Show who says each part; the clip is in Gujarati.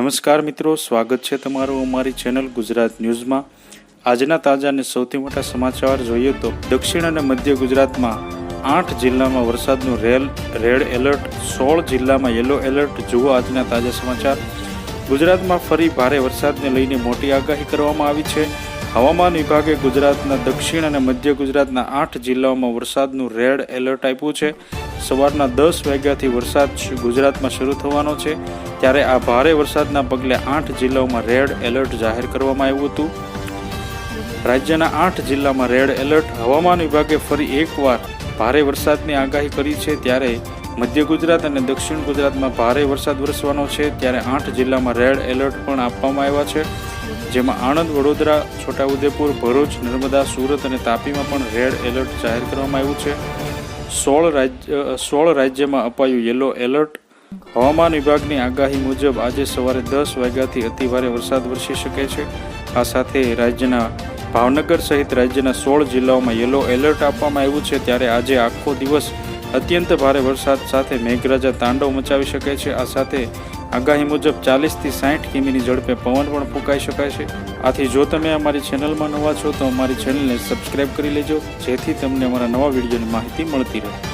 Speaker 1: નમસ્કાર મિત્રો, સ્વાગત છે તમારું અમારી ચેનલ ગુજરાત ન્યૂઝમાં। આજના તાજા અને સૌથી મોટા સમાચાર જોઈએ તો દક્ષિણ અને મધ્ય ગુજરાતમાં 8 જિલ્લામાં વરસાદનું રેડ એલર્ટ, 16 જિલ્લામાં યલો એલર્ટ। જુઓ આજના તાજા સમાચાર। ગુજરાતમાં ફરી ભારે વરસાદને લઈને મોટી આગાહી કરવામાં આવી છે। હવામાન વિભાગે ગુજરાતના દક્ષિણ અને મધ્ય ગુજરાતના 8 જિલ્લાઓમાં વરસાદનું રેડ એલર્ટ આપ્યું છે। સવારના 10 વાગ્યાથી વરસાદ ગુજરાતમાં શરૂ થવાનો છે, ત્યારે આ ભારે વરસાદના પગલે 8 જિલ્લાઓમાં રેડ એલર્ટ જાહેર કરવામાં આવ્યું હતું। રાજ્યના 8 જિલ્લામાં રેડ એલર્ટ। હવામાન વિભાગે ફરી એકવાર ભારે વરસાદની આગાહી કરી છે, ત્યારે મધ્ય ગુજરાત અને દક્ષિણ ગુજરાતમાં ભારે વરસાદ વરસવાનો છે, ત્યારે 8 જિલ્લામાં રેડ એલર્ટ પણ આપવામાં આવ્યા છે, જેમાં આણંદ, વડોદરા, છોટાઉદેપુર, ભરૂચ, નર્મદા, સુરત અને તાપીમાં પણ રેડ એલર્ટ જાહેર કરવામાં આવ્યું છે। 16 રાજ્યમાં અપાયું યલો એલર્ટ। હવામાન વિભાગની આગાહી મુજબ આજે સવારે 10 વાગ્યાથી અતિભારે વરસાદ વરસી શકે છે। આ સાથે રાજ્યના ભાવનગર સહિત રાજ્યના 16 જિલ્લાઓમાં યલો એલર્ટ આપવામાં આવ્યું છે, ત્યારે આજે આખો દિવસ અત્યંત ભારે વરસાદ સાથે મેઘરાજા તાંડવ મચાવી શકે છે। આ સાથે આગાહી મુજબ 40થી 60 કિમીની ઝડપે પવન પણ ફૂંકાઈ શકાય છે। આથી જો તમે અમારી ચેનલમાં નવા છો તો અમારી ચેનલને સબસ્ક્રાઇબ કરી લેજો, જેથી તમને અમારા નવા વિડીયોની માહિતી મળતી રહે।